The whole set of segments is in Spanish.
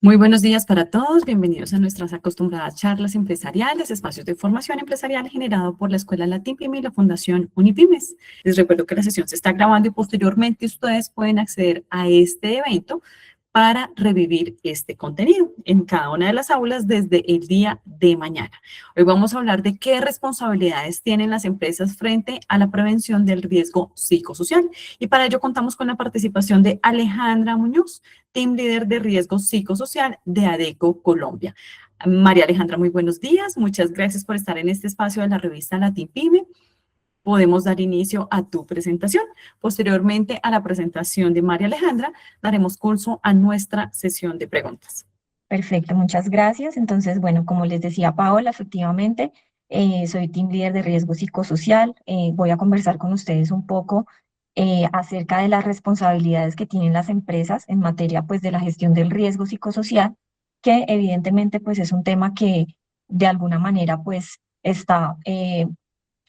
Muy buenos días para todos, bienvenidos a nuestras acostumbradas charlas empresariales, espacios de formación empresarial generado por la Escuela Latin Pyme y la Fundación Unipymes. Les recuerdo que la sesión se está grabando y posteriormente ustedes pueden acceder a este evento para revivir este contenido en cada una de las aulas desde el día de mañana. Hoy vamos a hablar de qué responsabilidades tienen las empresas frente a la prevención del riesgo psicosocial. Y para ello contamos con la participación de Alejandra Muñoz, Team Líder de Riesgo Psicosocial de ADECO Colombia. María Alejandra, muy buenos días. Muchas gracias por estar en este espacio de la revista Latin Pyme. Podemos dar inicio a tu presentación. Posteriormente a la presentación de María Alejandra, daremos curso a nuestra sesión de preguntas. Perfecto, muchas gracias. Entonces, bueno, como les decía Paola, efectivamente, soy Team Líder de Riesgo Psicosocial. Voy a conversar con ustedes un poco acerca de las responsabilidades que tienen las empresas en materia, pues, de la gestión del riesgo psicosocial, que evidentemente, pues, es un tema que de alguna manera, pues, está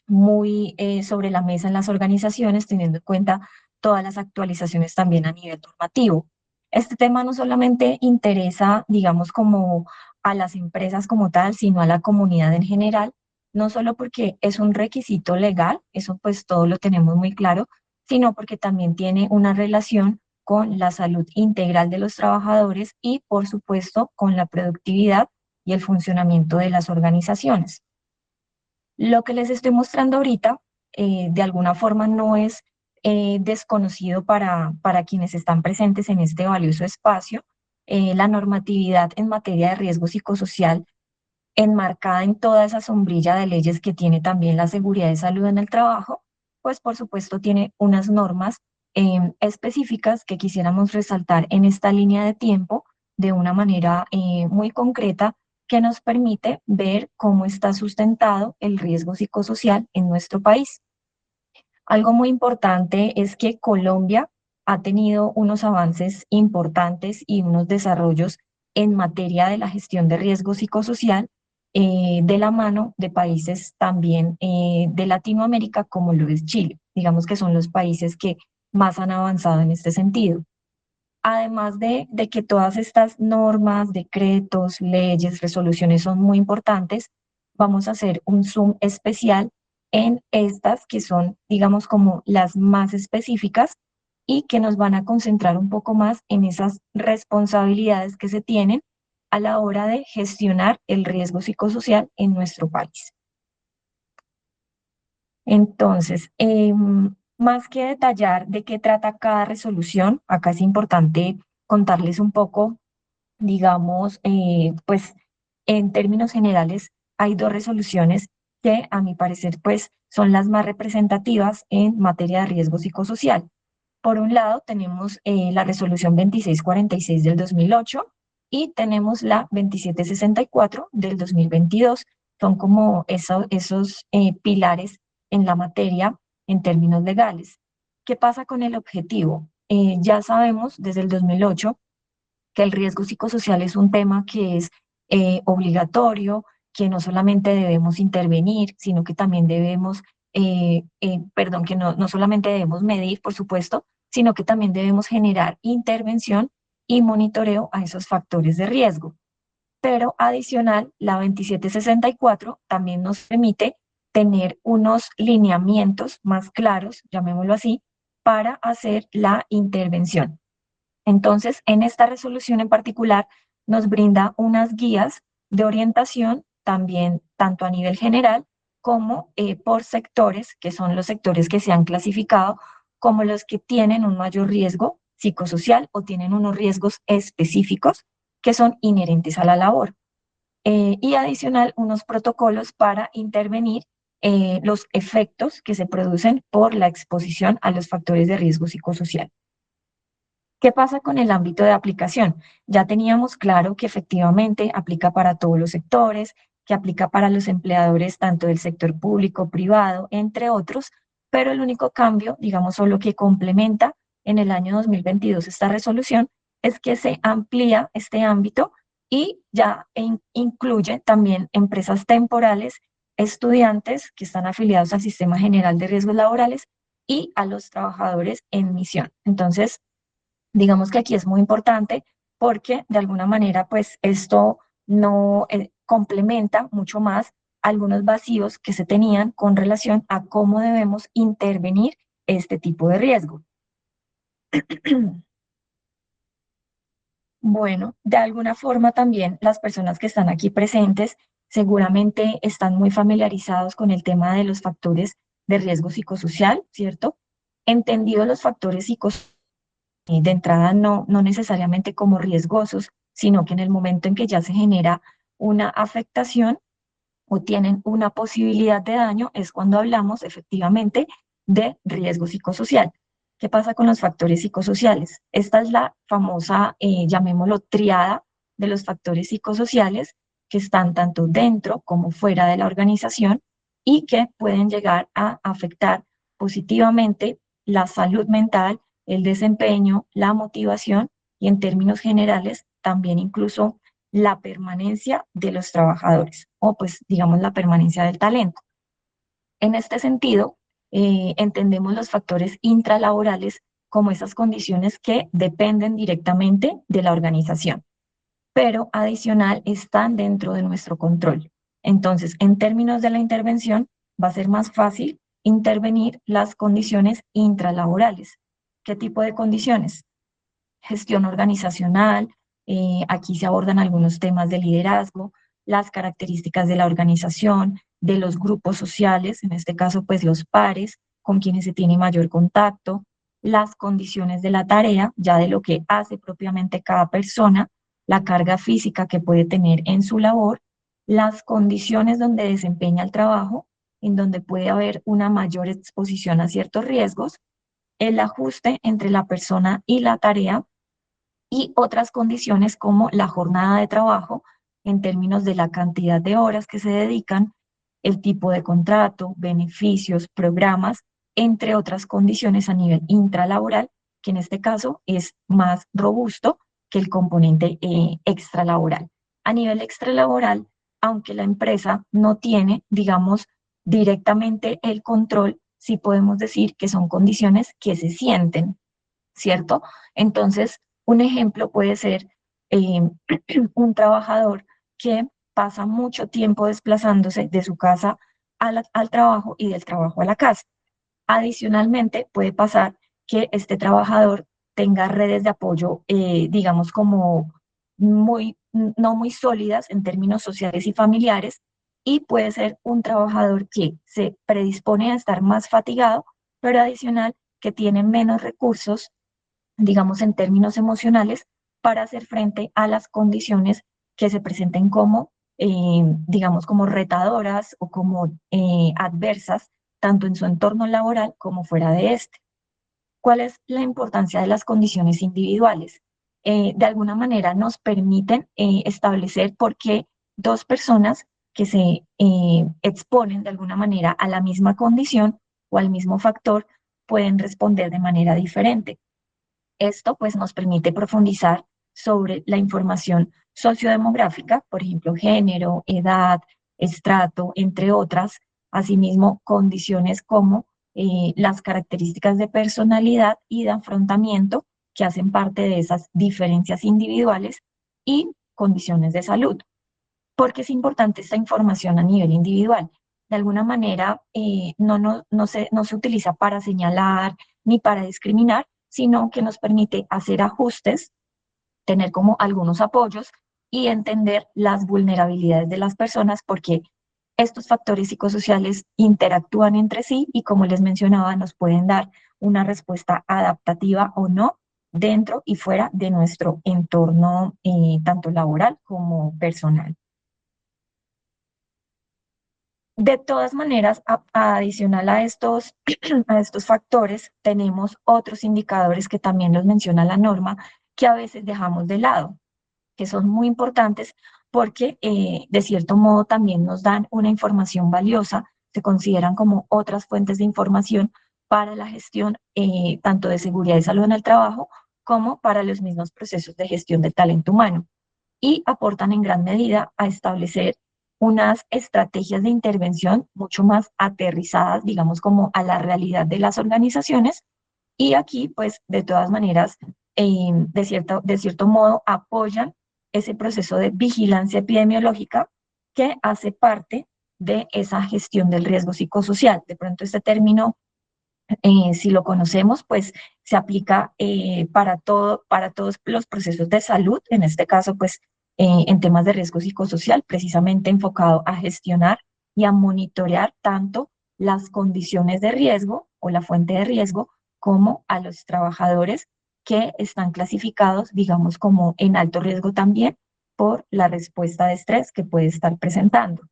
muy sobre la mesa en las organizaciones, teniendo en cuenta todas las actualizaciones también a nivel normativo. Este tema no solamente interesa, digamos, como a las empresas como tal, sino a la comunidad en general, no solo porque es un requisito legal, eso pues todo lo tenemos muy claro, sino porque también tiene una relación con la salud integral de los trabajadores y, por supuesto, con la productividad y el funcionamiento de las organizaciones. Lo que les estoy mostrando ahorita, de alguna forma no es desconocido para quienes están presentes en este valioso espacio. La normatividad en materia de riesgo psicosocial, enmarcada en toda esa sombrilla de leyes que tiene también la seguridad y salud en el trabajo, pues por supuesto tiene unas normas específicas que quisiéramos resaltar en esta línea de tiempo de una manera muy concreta que nos permite ver cómo está sustentado el riesgo psicosocial en nuestro país. Algo muy importante es que Colombia ha tenido unos avances importantes y unos desarrollos en materia de la gestión de riesgo psicosocial de la mano de países también de Latinoamérica como lo es Chile. Digamos que son los países que más han avanzado en este sentido. Además de que todas estas normas, decretos, leyes, resoluciones son muy importantes, vamos a hacer un zoom especial en estas que son, digamos, como las más específicas y que nos van a concentrar un poco más en esas responsabilidades que se tienen a la hora de gestionar el riesgo psicosocial en nuestro país. Entonces, más que detallar de qué trata cada resolución, acá es importante contarles un poco, digamos, pues en términos generales, hay dos resoluciones que a mi parecer pues son las más representativas en materia de riesgo psicosocial. Por un lado, tenemos la resolución 2646 del 2008 y tenemos la 2764 del 2022. Son como esos pilares en la materia en términos legales. ¿Qué pasa con el objetivo? Ya sabemos desde el 2008 que el riesgo psicosocial es un tema que es obligatorio, que no solamente debemos intervenir, sino que también debemos, perdón, que no solamente debemos medir, por supuesto, sino que también debemos generar intervención y monitoreo a esos factores de riesgo. Pero adicional, la 2764 también nos permite tener unos lineamientos más claros, llamémoslo así, para hacer la intervención. Entonces, en esta resolución en particular nos brinda unas guías de orientación también tanto a nivel general como por sectores, que son los sectores que se han clasificado como los que tienen un mayor riesgo psicosocial o tienen unos riesgos específicos que son inherentes a la labor. Y adicional, unos protocolos para intervenir los efectos que se producen por la exposición a los factores de riesgo psicosocial. ¿Qué pasa con el ámbito de aplicación? Ya teníamos claro que efectivamente aplica para todos los sectores, que aplica para los empleadores tanto del sector público, privado, entre otros, pero el único cambio, digamos, o lo que complementa en el año 2022 esta resolución es que se amplía este ámbito y ya incluye también empresas temporales, estudiantes que están afiliados al Sistema General de Riesgos Laborales y a los trabajadores en misión. Entonces, digamos que aquí es muy importante porque de alguna manera pues esto no complementa mucho más algunos vacíos que se tenían con relación a cómo debemos intervenir este tipo de riesgo. Bueno, de alguna forma también las personas que están aquí presentes seguramente están muy familiarizados con el tema de los factores de riesgo psicosocial, ¿cierto? Entendidos los factores psicosociales, de entrada no necesariamente como riesgosos, sino que en el momento en que ya se genera una afectación o tienen una posibilidad de daño, es cuando hablamos efectivamente de riesgo psicosocial. ¿Qué pasa con los factores psicosociales? Esta es la famosa, llamémoslo, triada de los factores psicosociales que están tanto dentro como fuera de la organización y que pueden llegar a afectar positivamente la salud mental, el desempeño, la motivación y en términos generales también incluso la permanencia de los trabajadores o pues digamos la permanencia del talento. En este sentido, entendemos los factores intralaborales como esas condiciones que dependen directamente de la organización, pero adicional están dentro de nuestro control. Entonces, en términos de la intervención, va a ser más fácil intervenir las condiciones intralaborales. ¿Qué tipo de condiciones? Gestión organizacional, aquí se abordan algunos temas de liderazgo, las características de la organización, de los grupos sociales, en este caso pues los pares con quienes se tiene mayor contacto, las condiciones de la tarea, ya de lo que hace propiamente cada persona, la carga física que puede tener en su labor, las condiciones donde desempeña el trabajo, en donde puede haber una mayor exposición a ciertos riesgos, el ajuste entre la persona y la tarea, y otras condiciones como la jornada de trabajo en términos de la cantidad de horas que se dedican, el tipo de contrato, beneficios, programas, entre otras condiciones a nivel intralaboral, que en este caso es más robusto que el componente extralaboral. A nivel extralaboral, aunque la empresa no tiene, digamos, directamente el control, sí podemos decir que son condiciones que se sienten, ¿cierto? Entonces, un ejemplo puede ser eh, un trabajador que pasa mucho tiempo desplazándose de su casa al trabajo y del trabajo a la casa. Adicionalmente, puede pasar que este trabajador tenga redes de apoyo, digamos, como no muy sólidas en términos sociales y familiares, y puede ser un trabajador que se predispone a estar más fatigado, pero adicional que tiene menos recursos, digamos, en términos emocionales, para hacer frente a las condiciones que se presenten como, digamos, como retadoras o como adversas, tanto en su entorno laboral como fuera de este. ¿Cuál es la importancia de las condiciones individuales? De alguna manera nos permiten establecer por qué dos personas que se exponen de alguna manera a la misma condición o al mismo factor pueden responder de manera diferente. Esto pues nos permite profundizar sobre la información sociodemográfica, por ejemplo, género, edad, estrato, entre otras, asimismo condiciones como las características de personalidad y de afrontamiento que hacen parte de esas diferencias individuales y condiciones de salud. ¿Por qué es importante esta información a nivel individual? De alguna manera, no se utiliza para señalar ni para discriminar, sino que nos permite hacer ajustes, tener como algunos apoyos y entender las vulnerabilidades de las personas, porque estos factores psicosociales interactúan entre sí y, como les mencionaba, nos pueden dar una respuesta adaptativa o no dentro y fuera de nuestro entorno, tanto laboral como personal. De todas maneras, adicional a estos, a estos factores, tenemos otros indicadores que también los menciona la norma, que a veces dejamos de lado, que son muy importantes porque de cierto modo también nos dan una información valiosa, se consideran como otras fuentes de información para la gestión tanto de seguridad y salud en el trabajo como para los mismos procesos de gestión del talento humano, y aportan en gran medida a establecer unas estrategias de intervención mucho más aterrizadas, digamos, como a la realidad de las organizaciones. Y aquí, pues, de todas maneras, de cierto modo apoyan ese proceso de vigilancia epidemiológica que hace parte de esa gestión del riesgo psicosocial. De pronto este término, si lo conocemos, pues se aplica para todos los procesos de salud, en este caso, pues en temas de riesgo psicosocial, precisamente enfocado a gestionar y a monitorear tanto las condiciones de riesgo o la fuente de riesgo, como a los trabajadores que están clasificados, digamos, como en alto riesgo también por la respuesta de estrés que puede estar presentando.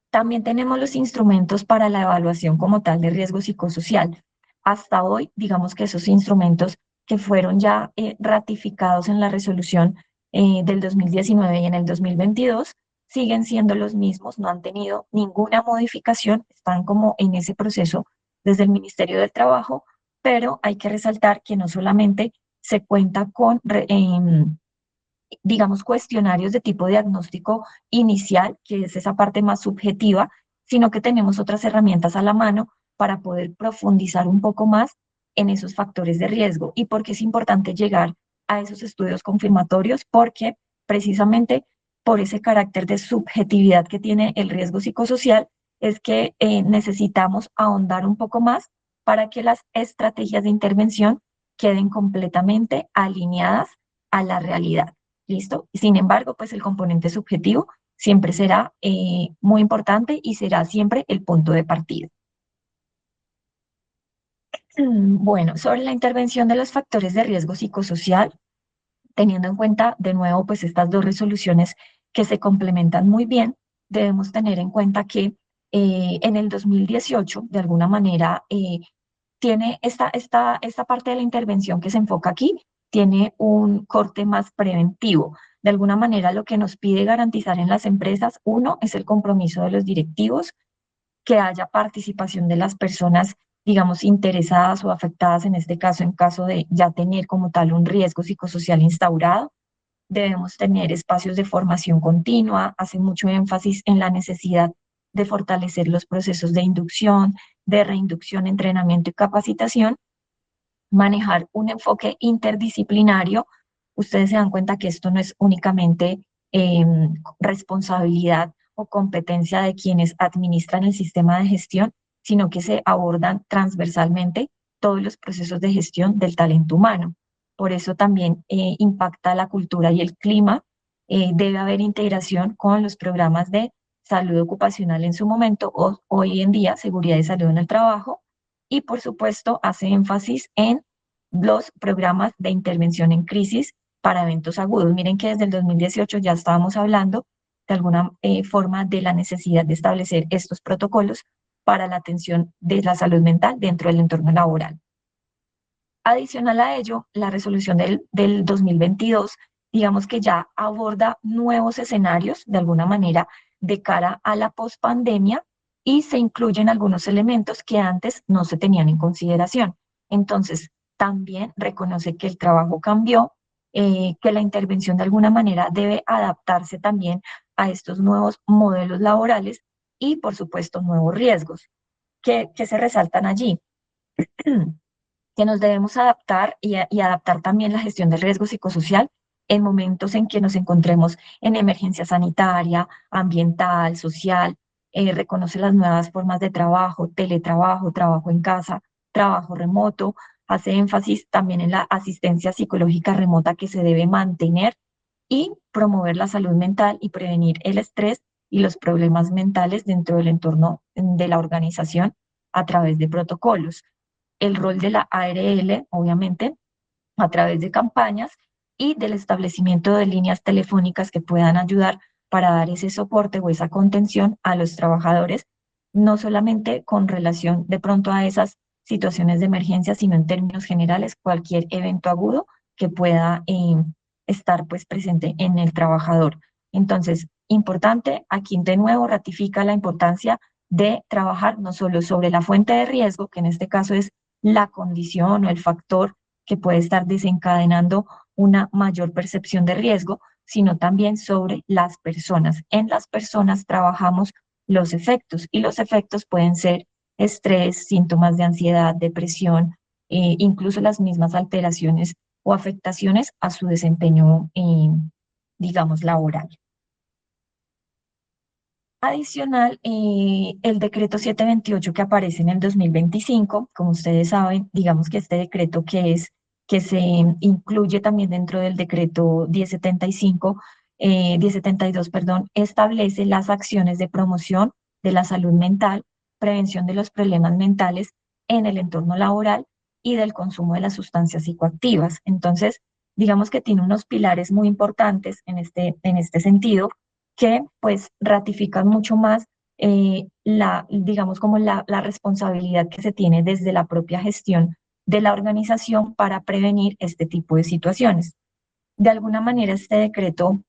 También tenemos los instrumentos para la evaluación como tal de riesgo psicosocial. Hasta hoy, digamos que esos instrumentos que fueron ya ratificados en la resolución del 2019 y en el 2022 siguen siendo los mismos, no han tenido ninguna modificación, están como en ese proceso desde el Ministerio del Trabajo, pero hay que resaltar que no solamente se cuenta con digamos, cuestionarios de tipo diagnóstico inicial, que es esa parte más subjetiva, sino que tenemos otras herramientas a la mano para poder profundizar un poco más en esos factores de riesgo. ¿Y por qué es importante llegar a esos estudios confirmatorios? Porque precisamente por ese carácter de subjetividad que tiene el riesgo psicosocial, es que necesitamos ahondar un poco más para que las estrategias de intervención queden completamente alineadas a la realidad. ¿Listo? Sin embargo, pues el componente subjetivo siempre será muy importante y será siempre el punto de partida. Bueno, sobre la intervención de los factores de riesgo psicosocial, teniendo en cuenta de nuevo pues estas dos resoluciones que se complementan muy bien, debemos tener en cuenta que en el 2018, de alguna manera, tiene esta parte de la intervención que se enfoca aquí, tiene un corte más preventivo. De alguna manera, lo que nos pide garantizar en las empresas, uno, es el compromiso de los directivos, que haya participación de las personas, digamos, interesadas o afectadas, en este caso, en caso de ya tener como tal un riesgo psicosocial instaurado. Debemos tener espacios de formación continua, hace mucho énfasis en la necesidad de fortalecer los procesos de inducción, de reinducción, entrenamiento y capacitación, manejar un enfoque interdisciplinario. Ustedes se dan cuenta que esto no es únicamente responsabilidad o competencia de quienes administran el sistema de gestión, sino que se abordan transversalmente todos los procesos de gestión del talento humano. Por eso también impacta la cultura y el clima. Debe haber integración con los programas de salud ocupacional en su momento, o hoy en día seguridad y salud en el trabajo, y por supuesto hace énfasis en los programas de intervención en crisis para eventos agudos. Miren que desde el 2018 ya estábamos hablando de alguna forma de la necesidad de establecer estos protocolos para la atención de la salud mental dentro del entorno laboral. Adicional a ello, la resolución del 2022, digamos que ya aborda nuevos escenarios de alguna manera de cara a la pospandemia, y se incluyen algunos elementos que antes no se tenían en consideración. Entonces, también reconoce que el trabajo cambió, que la intervención de alguna manera debe adaptarse también a estos nuevos modelos laborales y, por supuesto, nuevos riesgos que se resaltan allí. Que nos debemos adaptar y adaptar también la gestión del riesgo psicosocial en momentos en que nos encontremos en emergencia sanitaria, ambiental, social. Reconoce las nuevas formas de trabajo, teletrabajo, trabajo en casa, trabajo remoto, hace énfasis también en la asistencia psicológica remota que se debe mantener, y promover la salud mental y prevenir el estrés y los problemas mentales dentro del entorno de la organización a través de protocolos. El rol de la ARL, obviamente, a través de campañas y del establecimiento de líneas telefónicas que puedan ayudar para dar ese soporte o esa contención a los trabajadores, no solamente con relación de pronto a esas situaciones de emergencia, sino en términos generales, cualquier evento agudo que pueda estar pues presente en el trabajador. Entonces, importante, aquí de nuevo ratifica la importancia de trabajar no solo sobre la fuente de riesgo, que en este caso es la condición o el factor que puede estar desencadenando una mayor percepción de riesgo, sino también sobre las personas. En las personas trabajamos los efectos, y los efectos pueden ser estrés, síntomas de ansiedad, depresión, incluso las mismas alteraciones o afectaciones a su desempeño, digamos, laboral. Adicional, el decreto 728 que aparece en el 2025, como ustedes saben, digamos que este decreto que se incluye también dentro del decreto 1075, 1072, perdón, establece las acciones de promoción de la salud mental, prevención de los problemas mentales en el entorno laboral y del consumo de las sustancias psicoactivas. Entonces, digamos que tiene unos pilares muy importantes en este sentido que pues ratifican mucho más digamos como la responsabilidad que se tiene desde la propia gestión de la organización para prevenir este tipo de situaciones. De alguna manera, este decreto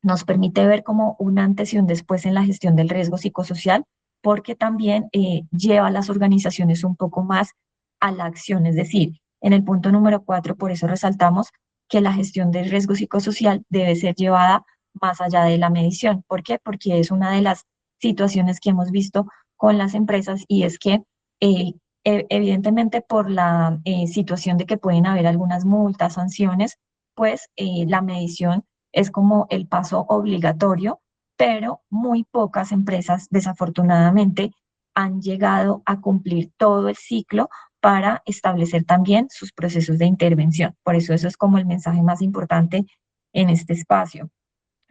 nos permite ver como un antes y un después en la gestión del riesgo psicosocial, porque también lleva a las organizaciones un poco más a la acción. Es decir, en el punto número 4, por eso resaltamos que la gestión del riesgo psicosocial debe ser llevada más allá de la medición. ¿Por qué? Porque es una de las situaciones que hemos visto con las empresas y es que eh, evidentemente por la situación de que pueden haber algunas multas, sanciones, pues la medición es como el paso obligatorio, pero muy pocas empresas desafortunadamente han llegado a cumplir todo el ciclo para establecer también sus procesos de intervención. Por eso eso es como el mensaje más importante en este espacio.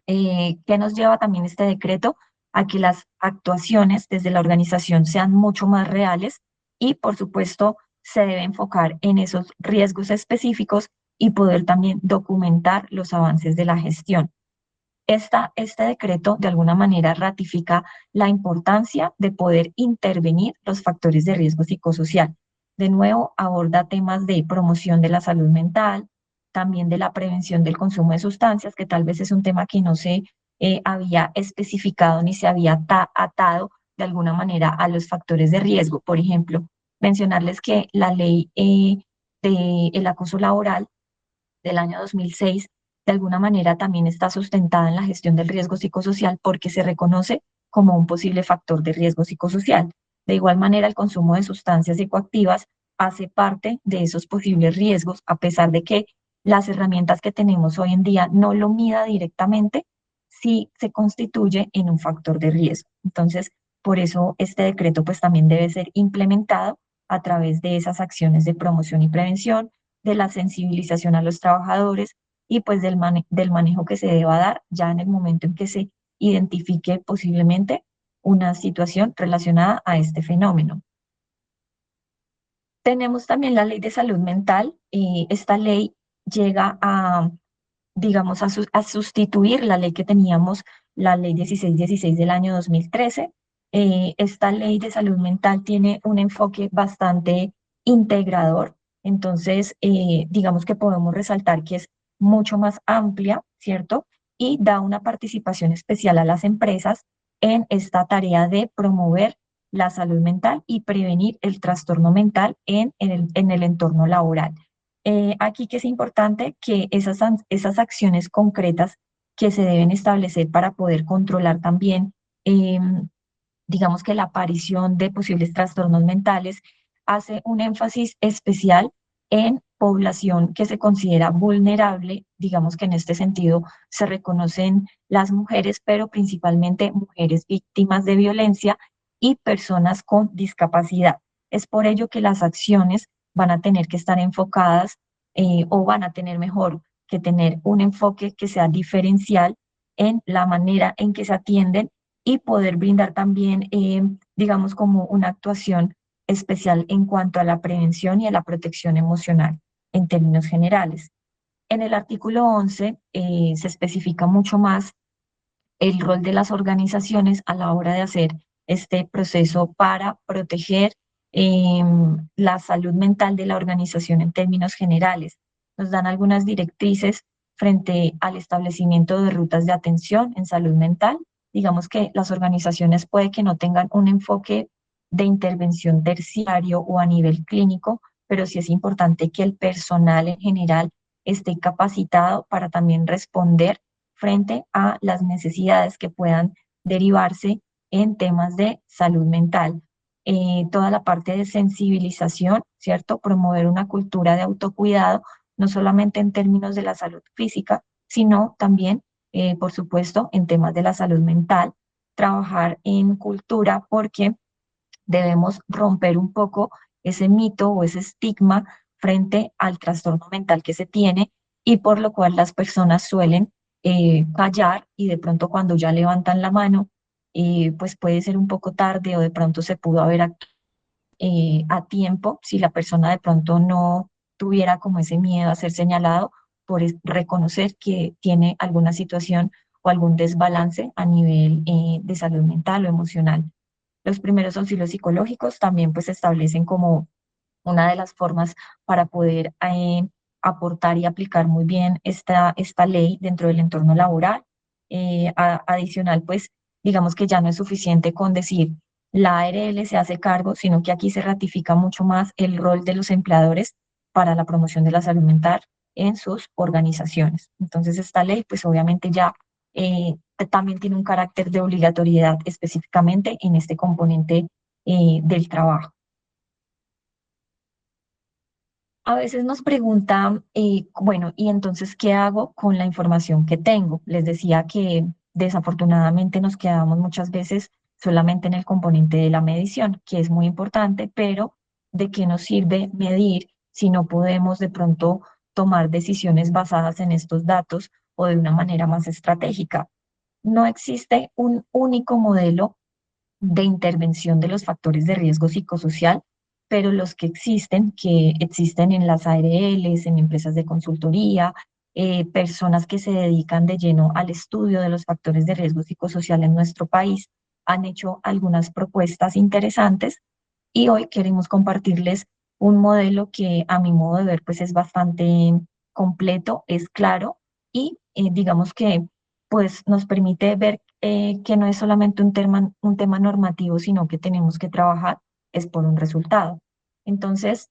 ¿Qué nos lleva también este decreto? A que las actuaciones desde la organización sean mucho más reales y, por supuesto, se debe enfocar en esos riesgos específicos y poder también documentar los avances de la gestión. Este decreto de alguna manera ratifica la importancia de poder intervenir los factores de riesgo psicosocial. De nuevo, aborda temas de promoción de la salud mental, también de la prevención del consumo de sustancias, que tal vez es un tema que no se había especificado ni se había atado de alguna manera a los factores de riesgo. Por ejemplo, mencionarles que la ley del acoso laboral del año 2006 de alguna manera también está sustentada en la gestión del riesgo psicosocial porque se reconoce como un posible factor de riesgo psicosocial. De igual manera, el consumo de sustancias psicoactivas hace parte de esos posibles riesgos, a pesar de que las herramientas que tenemos hoy en día no lo mida directamente, sí se constituye en un factor de riesgo. Entonces, por eso este decreto pues también debe ser implementado a través de esas acciones de promoción y prevención, de la sensibilización a los trabajadores y pues del manejo que se deba dar ya en el momento en que se identifique posiblemente una situación relacionada a este fenómeno. Tenemos también la ley de salud mental. Esta ley llega a, digamos, a sustituir la ley que teníamos, la ley 1616 del año 2013. Esta ley de salud mental tiene un enfoque bastante integrador, entonces digamos que podemos resaltar que es mucho más amplia, ¿cierto? Y da una participación especial a las empresas en esta tarea de promover la salud mental y prevenir el trastorno mental en el entorno laboral. Aquí que es importante que esas acciones concretas que se deben establecer para poder controlar también, digamos que la aparición de posibles trastornos mentales, hace un énfasis especial en población que se considera vulnerable, digamos que en este sentido se reconocen las mujeres, pero principalmente mujeres víctimas de violencia y personas con discapacidad. Es por ello que las acciones van a tener que estar enfocadas o van a tener mejor que tener un enfoque que sea diferencial en la manera en que se atienden y poder brindar también, digamos, como una actuación especial en cuanto a la prevención y a la protección emocional en términos generales. En el artículo 11 se especifica mucho más el rol de las organizaciones a la hora de hacer este proceso para proteger la salud mental de la organización en términos generales. Nos dan algunas directrices frente al establecimiento de rutas de atención en salud mental. Digamos que las organizaciones puede que no tengan un enfoque de intervención terciario o a nivel clínico, pero sí es importante que el personal en general esté capacitado para también responder frente a las necesidades que puedan derivarse en temas de salud mental. toda la parte de sensibilización, ¿cierto? Promover una cultura de autocuidado, no solamente en términos de la salud física, sino también, por supuesto, en temas de la salud mental, trabajar en cultura porque debemos romper un poco ese mito o ese estigma frente al trastorno mental que se tiene y por lo cual las personas suelen callar y de pronto cuando ya levantan la mano, pues puede ser un poco tarde o de pronto se pudo haber a tiempo si la persona de pronto no tuviera como ese miedo a ser señalado por reconocer que tiene alguna situación o algún desbalance a nivel de salud mental o emocional. Los primeros auxilios psicológicos también pues establecen como una de las formas para poder aportar y aplicar muy bien esta ley dentro del entorno laboral. Adicional, pues digamos que ya no es suficiente con decir la ARL se hace cargo, sino que aquí se ratifica mucho más el rol de los empleadores para la promoción de la salud mental en sus organizaciones. Entonces, esta ley, pues obviamente ya también tiene un carácter de obligatoriedad específicamente en este componente del trabajo. A veces nos preguntan, bueno, ¿y entonces qué hago con la información que tengo? Les decía que desafortunadamente nos quedamos muchas veces solamente en el componente de la medición, que es muy importante, pero ¿de qué nos sirve medir si no podemos de pronto tomar decisiones basadas en estos datos o de una manera más estratégica? No existe un único modelo de intervención de los factores de riesgo psicosocial, pero los que existen en las ARLs, en empresas de consultoría, personas que se dedican de lleno al estudio de los factores de riesgo psicosocial en nuestro país, han hecho algunas propuestas interesantes y hoy queremos compartirles un modelo que a mi modo de ver pues es bastante completo, es claro y digamos que pues nos permite ver que no es solamente un tema normativo, sino que tenemos que trabajar es por un resultado. Entonces,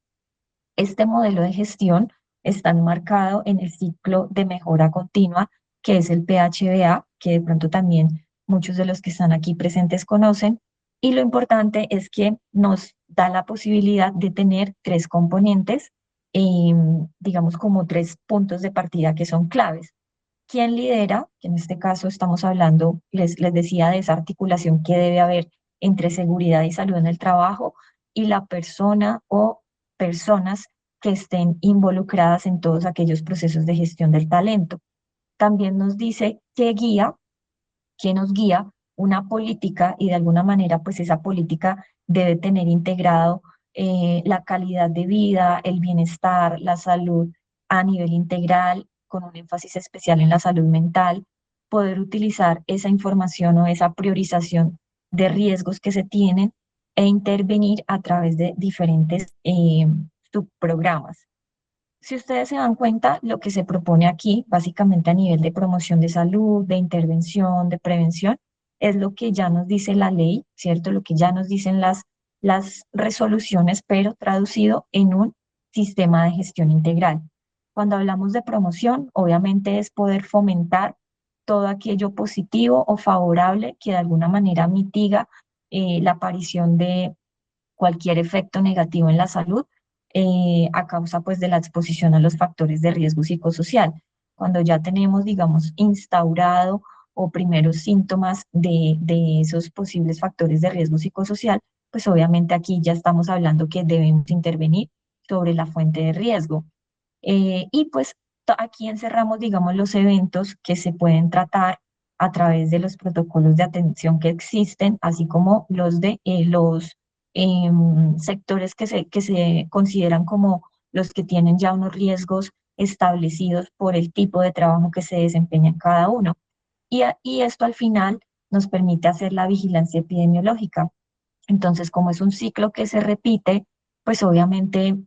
este modelo de gestión está enmarcado en el ciclo de mejora continua, que es el PHBA, que de pronto también muchos de los que están aquí presentes conocen. Y lo importante es que nos da la posibilidad de tener tres componentes, digamos como tres puntos de partida que son claves. ¿Quién lidera? Que en este caso estamos hablando, les decía, de esa articulación que debe haber entre seguridad y salud en el trabajo y la persona o personas que estén involucradas en todos aquellos procesos de gestión del talento. También nos dice qué nos guía una política y de alguna manera pues esa política debe tener integrado la calidad de vida, el bienestar, la salud a nivel integral, con un énfasis especial en la salud mental, poder utilizar esa información o esa priorización de riesgos que se tienen e intervenir a través de diferentes subprogramas. Si ustedes se dan cuenta, lo que se propone aquí, básicamente a nivel de promoción de salud, de intervención, de prevención, es lo que ya nos dice la ley, ¿cierto? Lo que ya nos dicen las resoluciones, pero traducido en un sistema de gestión integral. Cuando hablamos de promoción, obviamente es poder fomentar todo aquello positivo o favorable que de alguna manera mitiga la aparición de cualquier efecto negativo en la salud a causa pues de la exposición a los factores de riesgo psicosocial. Cuando ya tenemos, digamos, instaurado o primeros síntomas de esos posibles factores de riesgo psicosocial, pues obviamente aquí ya estamos hablando que debemos intervenir sobre la fuente de riesgo. Y pues aquí encerramos, digamos, los eventos que se pueden tratar a través de los protocolos de atención que existen, así como los de los sectores que se consideran como los que tienen ya unos riesgos establecidos por el tipo de trabajo que se desempeña en cada uno. Y esto al final nos permite hacer la vigilancia epidemiológica. Entonces, como es un ciclo que se repite, pues obviamente,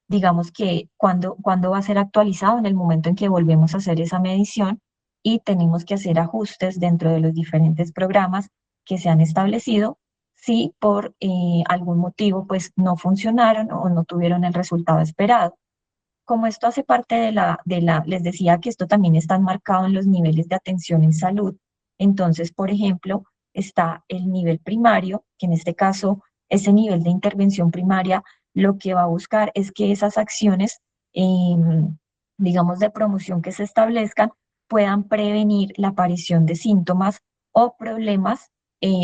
digamos que cuando va a ser actualizado en el momento en que volvemos a hacer esa medición y tenemos que hacer ajustes dentro de los diferentes programas que se han establecido, si por algún motivo pues no funcionaron o no tuvieron el resultado esperado. Como esto hace parte les decía que esto también está enmarcado en los niveles de atención en salud. Entonces, por ejemplo, está el nivel primario, que en este caso ese nivel de intervención primaria lo que va a buscar es que esas acciones, digamos, de promoción que se establezcan puedan prevenir la aparición de síntomas o problemas,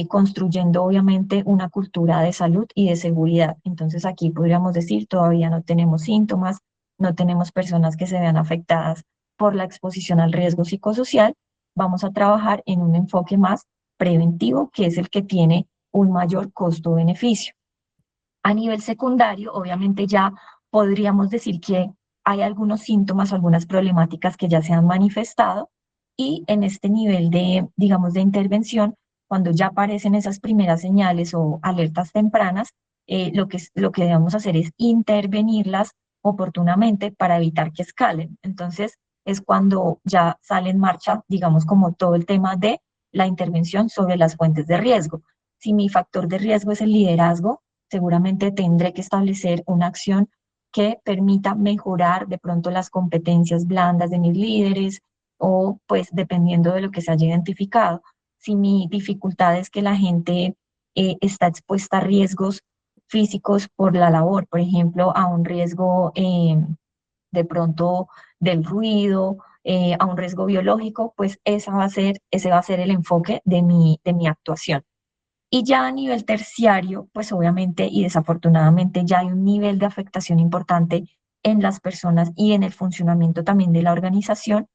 construyendo obviamente una cultura de salud y de seguridad. Entonces aquí podríamos decir, todavía no tenemos síntomas, no tenemos personas que se vean afectadas por la exposición al riesgo psicosocial. Vamos a trabajar en un enfoque más preventivo, que es el que tiene un mayor costo-beneficio. A nivel secundario, obviamente ya podríamos decir que hay algunos síntomas o algunas problemáticas que ya se han manifestado y en este nivel de, digamos, de intervención, cuando ya aparecen esas primeras señales o alertas tempranas, lo que debemos hacer es intervenirlas oportunamente para evitar que escalen. Entonces, es cuando ya sale en marcha, digamos, como todo el tema de la intervención sobre las fuentes de riesgo. Si mi factor de riesgo es el liderazgo, seguramente tendré que establecer una acción que permita mejorar de pronto las competencias blandas de mis líderes o pues dependiendo de lo que se haya identificado. Si mi dificultad es que la gente está expuesta a riesgos físicos por la labor, por ejemplo, a un riesgo de pronto del ruido, a un riesgo biológico, pues ese va a ser el enfoque de mi actuación. Y ya a nivel terciario, pues obviamente y desafortunadamente ya hay un nivel de afectación importante en las personas y en el funcionamiento también de la organización.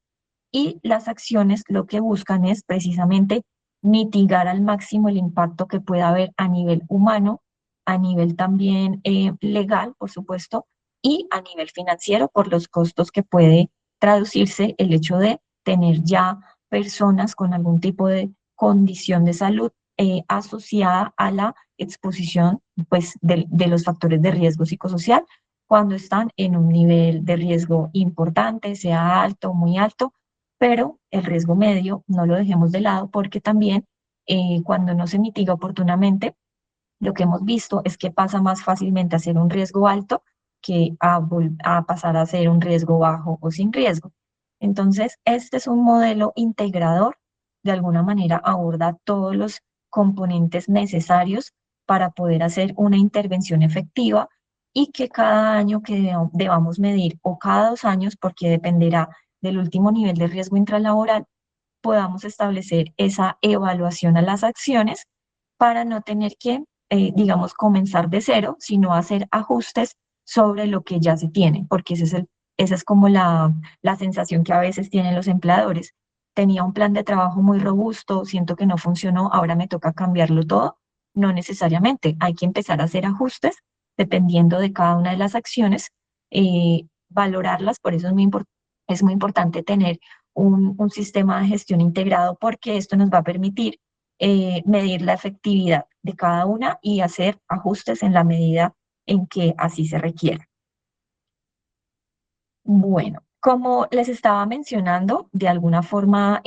Y las acciones lo que buscan es precisamente mitigar al máximo el impacto que pueda haber a nivel humano, a nivel también legal, por supuesto, y a nivel financiero por los costos que puede traducirse el hecho de tener ya personas con algún tipo de condición de salud asociada a la exposición pues, de los factores de riesgo psicosocial cuando están en un nivel de riesgo importante, sea alto o muy alto, pero el riesgo medio no lo dejemos de lado porque también cuando no se mitiga oportunamente, lo que hemos visto es que pasa más fácilmente a ser un riesgo alto que a pasar a ser un riesgo bajo o sin riesgo. Entonces, este es un modelo integrador, de alguna manera aborda todos los componentes necesarios para poder hacer una intervención efectiva y que cada año que debamos medir o cada 2 años, porque dependerá del último nivel de riesgo intralaboral, podamos establecer esa evaluación a las acciones para no tener que, digamos, comenzar de cero, sino hacer ajustes sobre lo que ya se tiene, porque esa es como la sensación que a veces tienen los empleadores. Tenía un plan de trabajo muy robusto, siento que no funcionó, ahora me toca cambiarlo todo. No necesariamente, hay que empezar a hacer ajustes dependiendo de cada una de las acciones, valorarlas, por eso es muy importante tener un sistema de gestión integrado porque esto nos va a permitir medir la efectividad de cada una y hacer ajustes en la medida en que así se requiera. Bueno, como les estaba mencionando, de alguna forma,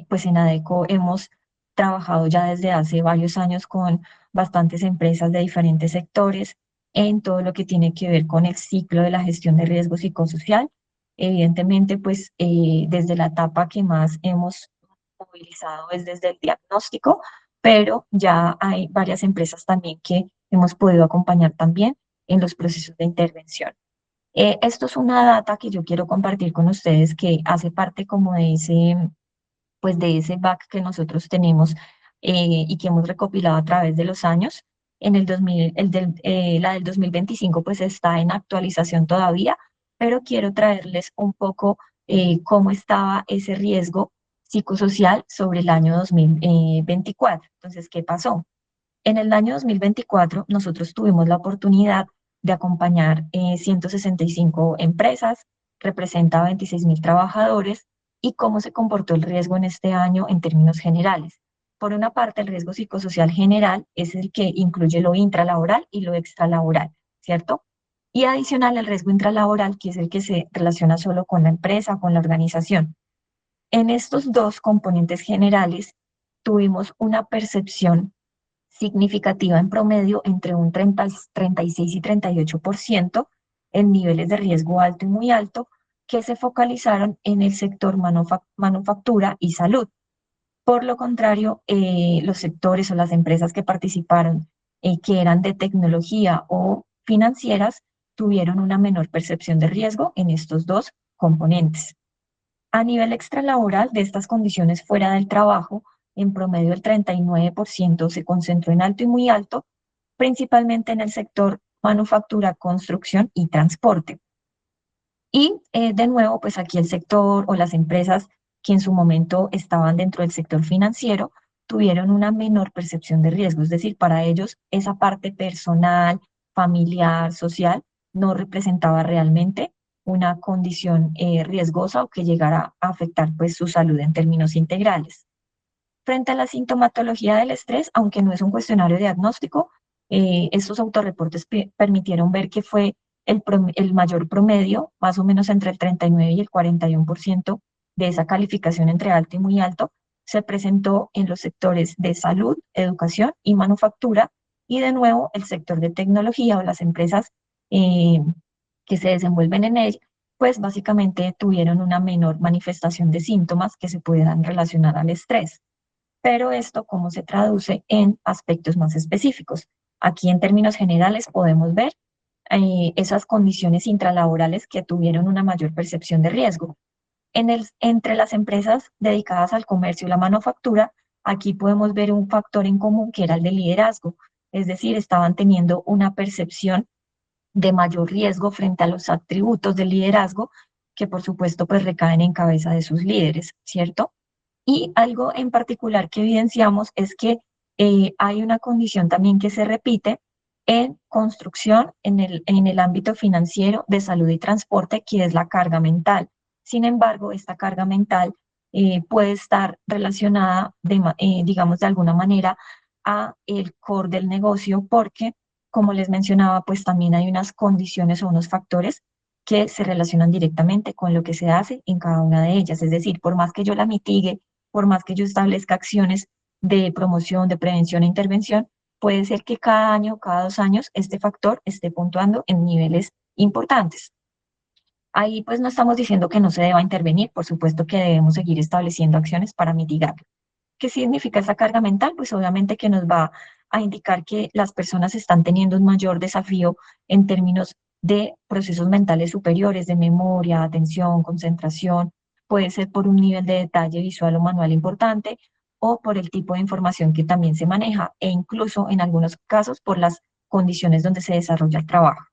pues en ADECO hemos trabajado ya desde hace varios años con bastantes empresas de diferentes sectores en todo lo que tiene que ver con el ciclo de la gestión de riesgo psicosocial. Evidentemente, pues desde la etapa que más hemos movilizado es desde el diagnóstico, pero ya hay varias empresas también que hemos podido acompañar también en los procesos de intervención. Esto es una data que yo quiero compartir con ustedes que hace parte como de pues de ese back que nosotros tenemos y que hemos recopilado a través de los años. En el 2000, la del 2025 pues está en actualización todavía, pero quiero traerles un poco cómo estaba ese riesgo psicosocial sobre el año 2024. Entonces, ¿qué pasó? En el año 2024, nosotros tuvimos la oportunidad de acompañar 165 empresas, representa 26.000 trabajadores y cómo se comportó el riesgo en este año en términos generales. Por una parte, el riesgo psicosocial general es el que incluye lo intralaboral y lo extralaboral, ¿cierto? Y adicional al riesgo intralaboral, que es el que se relaciona solo con la empresa, con la organización. En estos dos componentes generales, tuvimos una percepción significativa en promedio entre un 36 y 38% en niveles de riesgo alto y muy alto que se focalizaron en el sector manufactura y salud. Por lo contrario, los sectores o las empresas que participaron que eran de tecnología o financieras, tuvieron una menor percepción de riesgo en estos dos componentes. A nivel extralaboral, de estas condiciones fuera del trabajo, en promedio el 39% se concentró en alto y muy alto, principalmente en el sector manufactura, construcción y transporte. Y de nuevo, pues aquí el sector o las empresas que en su momento estaban dentro del sector financiero tuvieron una menor percepción de riesgo, es decir, para ellos esa parte personal, familiar, social, no representaba realmente una condición riesgosa o que llegara a afectar pues su salud en términos integrales. Frente a la sintomatología del estrés, aunque no es un cuestionario diagnóstico, estos autorreportes permitieron ver que fue el mayor promedio, más o menos entre el 39 y el 41% de esa calificación entre alto y muy alto, se presentó en los sectores de salud, educación y manufactura, y de nuevo el sector de tecnología o las empresas eh, que se desenvuelven en él, pues básicamente tuvieron una menor manifestación de síntomas que se pudieran relacionar al estrés. Pero esto, ¿cómo se traduce en aspectos más específicos? Aquí en términos generales podemos ver esas condiciones intralaborales que tuvieron una mayor percepción de riesgo. Entre las empresas dedicadas al comercio y la manufactura, aquí podemos ver un factor en común que era el de liderazgo, es decir, estaban teniendo una percepción de mayor riesgo frente a los atributos del liderazgo que por supuesto pues recaen en cabeza de sus líderes, ¿cierto? Y algo en particular que evidenciamos es que hay una condición también que se repite en construcción, en el ámbito financiero, de salud y transporte, que es la carga mental. Sin embargo, esta carga mental puede estar relacionada, digamos, de alguna manera a el core del negocio, porque, como les mencionaba, pues también hay unas condiciones o unos factores que se relacionan directamente con lo que se hace en cada una de ellas. Es decir, por más que yo la mitigue, por más que yo establezca acciones de promoción, de prevención e intervención, puede ser que cada año, cada 2 años, este factor esté puntuando en niveles importantes. Ahí pues no estamos diciendo que no se deba intervenir, por supuesto que debemos seguir estableciendo acciones para mitigarlo. ¿Qué significa esa carga mental? Pues obviamente que nos va a indicar que las personas están teniendo un mayor desafío en términos de procesos mentales superiores, de memoria, atención, concentración. Puede ser por un nivel de detalle visual o manual importante o por el tipo de información que también se maneja e incluso en algunos casos por las condiciones donde se desarrolla el trabajo.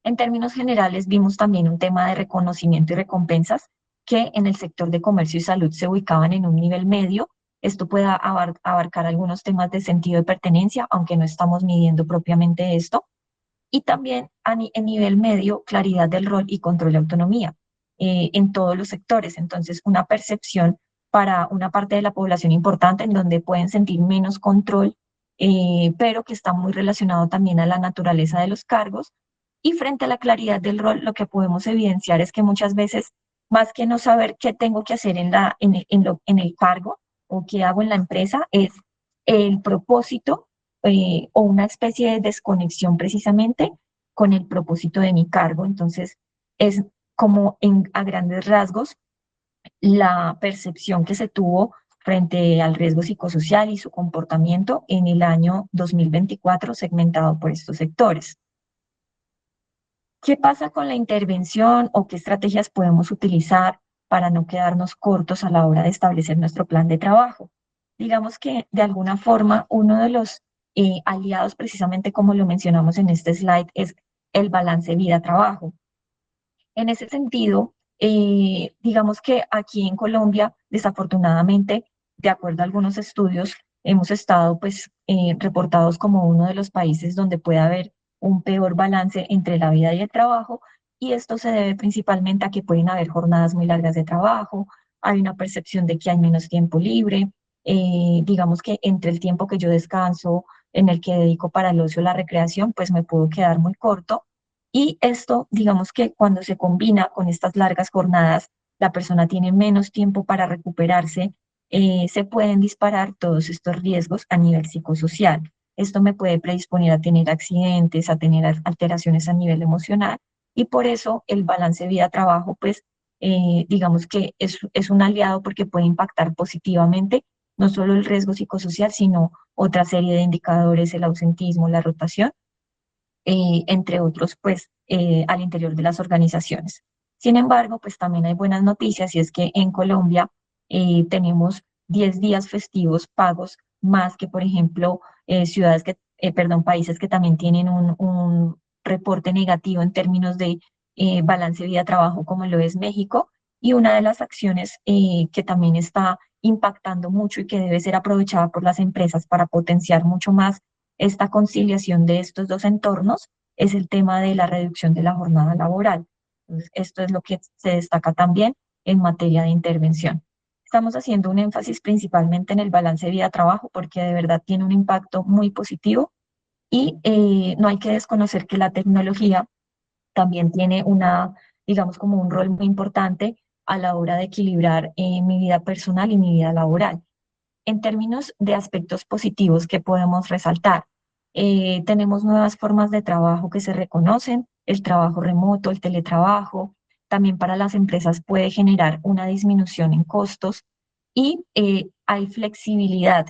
En términos generales, vimos también un tema de reconocimiento y recompensas que en el sector de comercio y salud se ubicaban en un nivel medio. Esto puede abarcar algunos temas de sentido de pertenencia, aunque no estamos midiendo propiamente esto. Y también en nivel medio, claridad del rol y control de autonomía en todos los sectores. Entonces, una percepción para una parte de la población importante en donde pueden sentir menos control, pero que está muy relacionado también a la naturaleza de los cargos. Y frente a la claridad del rol, lo que podemos evidenciar es que muchas veces, más que no saber qué tengo que hacer en el cargo o qué hago en la empresa, es el propósito o una especie de desconexión precisamente con el propósito de mi cargo. Entonces, es como a grandes rasgos la percepción que se tuvo frente al riesgo psicosocial y su comportamiento en el año 2024 segmentado por estos sectores. ¿Qué pasa con la intervención o qué estrategias podemos utilizar para no quedarnos cortos a la hora de establecer nuestro plan de trabajo? Digamos que de alguna forma uno de los aliados, precisamente como lo mencionamos en este slide, es el balance vida-trabajo. En ese sentido, digamos que aquí en Colombia, desafortunadamente, de acuerdo a algunos estudios, hemos estado pues reportados como uno de los países donde puede haber un peor balance entre la vida y el trabajo, y esto se debe principalmente a que pueden haber jornadas muy largas de trabajo, hay una percepción de que hay menos tiempo libre, digamos que entre el tiempo que yo descanso, en el que dedico para el ocio, la recreación, pues me puedo quedar muy corto y esto, digamos que cuando se combina con estas largas jornadas, la persona tiene menos tiempo para recuperarse, se pueden disparar todos estos riesgos a nivel psicosocial. Esto me puede predisponer a tener accidentes, a tener alteraciones a nivel emocional y por eso el balance vida-trabajo, pues digamos que es un aliado porque puede impactar positivamente no solo el riesgo psicosocial, sino otra serie de indicadores, el ausentismo, la rotación, entre otros, pues, al interior de las organizaciones. Sin embargo, pues también hay buenas noticias y es que en Colombia tenemos 10 días festivos pagos más que, por ejemplo, países que también tienen un reporte negativo en términos de balance vida-trabajo, como lo es México. Y una de las acciones que también está impactando mucho y que debe ser aprovechada por las empresas para potenciar mucho más esta conciliación de estos dos entornos es el tema de la reducción de la jornada laboral. Entonces, esto es lo que se destaca también en materia de intervención. Estamos haciendo un énfasis principalmente en el balance vida-trabajo porque de verdad tiene un impacto muy positivo y no hay que desconocer que la tecnología también tiene digamos, como un rol muy importante a la hora de equilibrar mi vida personal y mi vida laboral. En términos de aspectos positivos que podemos resaltar, tenemos nuevas formas de trabajo que se reconocen, el trabajo remoto, el teletrabajo, también para las empresas puede generar una disminución en costos y hay flexibilidad.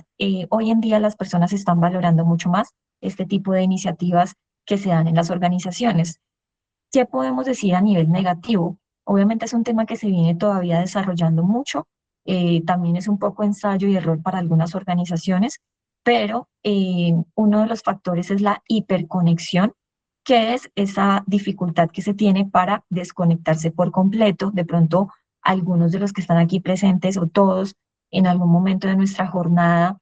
Hoy en día las personas están valorando mucho más este tipo de iniciativas que se dan en las organizaciones. ¿Qué podemos decir a nivel negativo? Obviamente es un tema que se viene todavía desarrollando mucho, también es un poco ensayo y error para algunas organizaciones, pero uno de los factores es la hiperconexión, que es esa dificultad que se tiene para desconectarse por completo. De pronto, algunos de los que están aquí presentes o todos en algún momento de nuestra jornada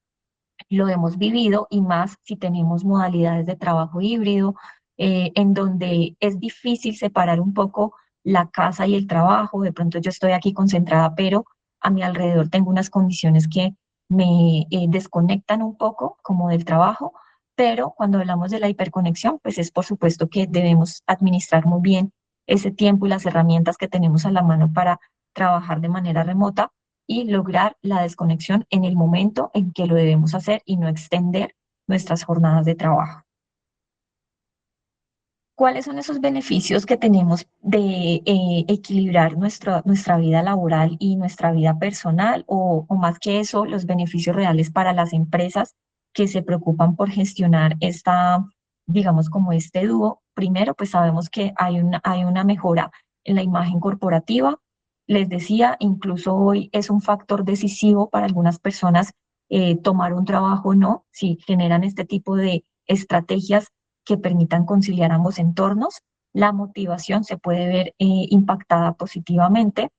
lo hemos vivido y más si tenemos modalidades de trabajo híbrido, en donde es difícil separar un poco la casa y el trabajo. De pronto yo estoy aquí concentrada, pero a mi alrededor tengo unas condiciones que me desconectan un poco como del trabajo, pero cuando hablamos de la hiperconexión, pues es por supuesto que debemos administrar muy bien ese tiempo y las herramientas que tenemos a la mano para trabajar de manera remota y lograr la desconexión en el momento en que lo debemos hacer y no extender nuestras jornadas de trabajo. ¿Cuáles son esos beneficios que tenemos de equilibrar nuestra vida laboral y nuestra vida personal? O más que eso, los beneficios reales para las empresas que se preocupan por gestionar digamos, como este dúo. Primero, pues sabemos que hay una mejora en la imagen corporativa. Les decía, incluso hoy es un factor decisivo para algunas personas tomar un trabajo o no, si generan este tipo de estrategias que permitan conciliar ambos entornos. La motivación se puede ver impactada positivamente.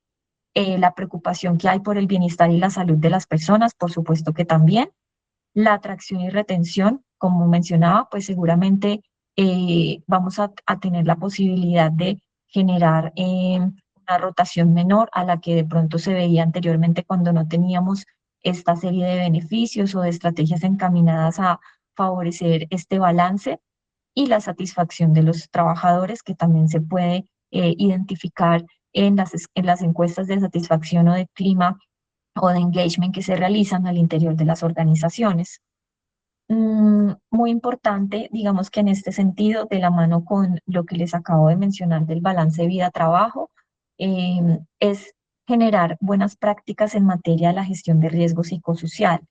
La preocupación que hay por el bienestar y la salud de las personas, por supuesto que también. La atracción y retención, como mencionaba, pues seguramente vamos a tener la posibilidad de generar una rotación menor a la que de pronto se veía anteriormente cuando no teníamos esta serie de beneficios o de estrategias encaminadas a favorecer este balance y la satisfacción de los trabajadores, que también se puede identificar en las encuestas de satisfacción o de clima o de engagement que se realizan al interior de las organizaciones. Muy importante, digamos que en este sentido, de la mano con lo que les acabo de mencionar del balance vida-trabajo, es generar buenas prácticas en materia de la gestión de riesgo psicosocial.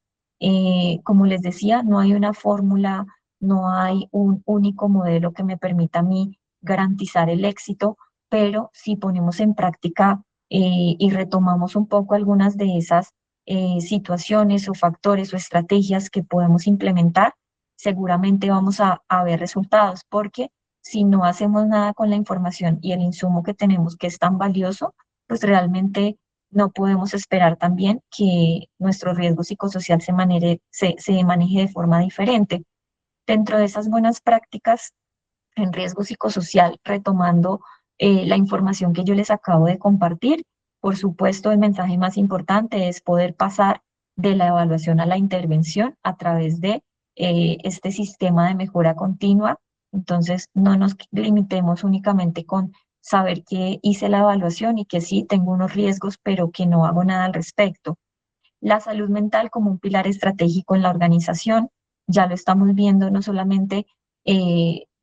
Como les decía, no hay una fórmula, no hay un único modelo que me permita a mí garantizar el éxito, pero si ponemos en práctica y retomamos un poco algunas de esas situaciones o factores o estrategias que podemos implementar, seguramente vamos a ver resultados, porque si no hacemos nada con la información y el insumo que tenemos que es tan valioso, pues realmente no podemos esperar también que nuestro riesgo psicosocial se maneje de forma diferente. Dentro de esas buenas prácticas en riesgo psicosocial, retomando la información que yo les acabo de compartir. Por supuesto, el mensaje más importante es poder pasar de la evaluación a la intervención a través de este sistema de mejora continua. Entonces, no nos limitemos únicamente con saber que hice la evaluación y que sí tengo unos riesgos, pero que no hago nada al respecto. La salud mental como un pilar estratégico en la organización, ya lo estamos viendo no solamente,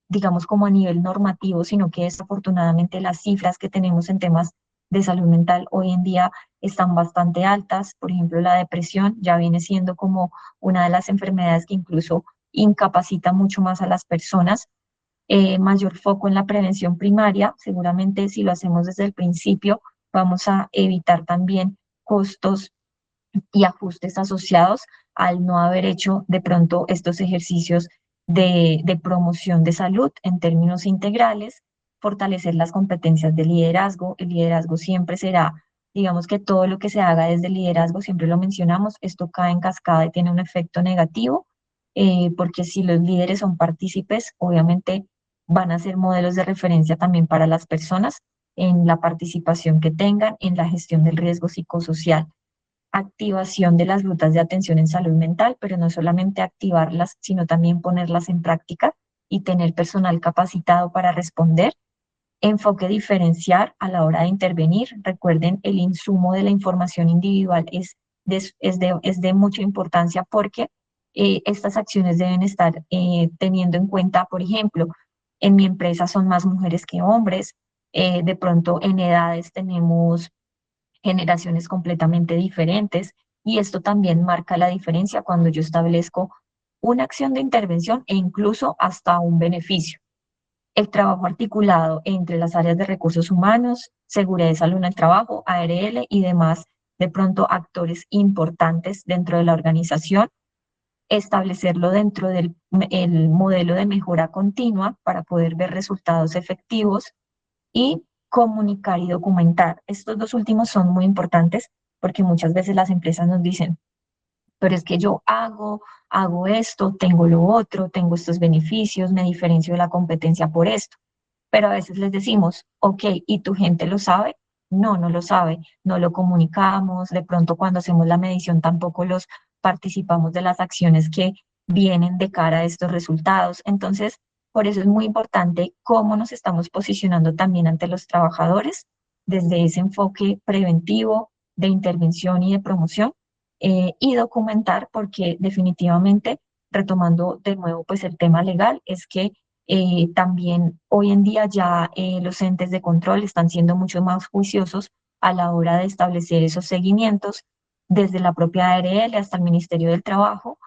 digamos, como a nivel normativo, sino que desafortunadamente las cifras que tenemos en temas de salud mental hoy en día están bastante altas. Por ejemplo, la depresión ya viene siendo como una de las enfermedades que incluso incapacita mucho más a las personas. Mayor foco en la prevención primaria, seguramente si lo hacemos desde el principio, vamos a evitar también costos y ajustes asociados al no haber hecho de pronto estos ejercicios de promoción de salud en términos integrales, fortalecer las competencias de liderazgo. El liderazgo siempre será, digamos que todo lo que se haga desde el liderazgo, siempre lo mencionamos, esto cae en cascada y tiene un efecto negativo, porque si los líderes son partícipes, obviamente van a ser modelos de referencia también para las personas en la participación que tengan en la gestión del riesgo psicosocial. Activación de las rutas de atención en salud mental, pero no solamente activarlas, sino también ponerlas en práctica y tener personal capacitado para responder. Enfoque diferenciar a la hora de intervenir. Recuerden, el insumo de la información individual es de mucha importancia porque estas acciones deben estar teniendo en cuenta, por ejemplo, en mi empresa son más mujeres que hombres, de pronto en edades tenemos generaciones completamente diferentes y esto también marca la diferencia cuando yo establezco una acción de intervención e incluso hasta un beneficio. El trabajo articulado entre las áreas de recursos humanos, seguridad y salud en el trabajo, ARL y demás, de pronto actores importantes dentro de la organización, establecerlo dentro del el modelo de mejora continua para poder ver resultados efectivos y comunicar y documentar. Estos dos últimos son muy importantes porque muchas veces las empresas nos dicen, pero es que yo hago esto, tengo lo otro, tengo estos beneficios, me diferencio de la competencia por esto. Pero a veces les decimos, ok, ¿y tu gente lo sabe? No, no lo sabe, no lo comunicamos, de pronto cuando hacemos la medición tampoco los participamos de las acciones que vienen de cara a estos resultados. Entonces, por eso es muy importante cómo nos estamos posicionando también ante los trabajadores desde ese enfoque preventivo, de intervención y de promoción, y documentar, porque definitivamente, retomando de nuevo pues el tema legal, es que también hoy en día ya los entes de control están siendo mucho más juiciosos a la hora de establecer esos seguimientos desde la propia ARL hasta el Ministerio del Trabajo,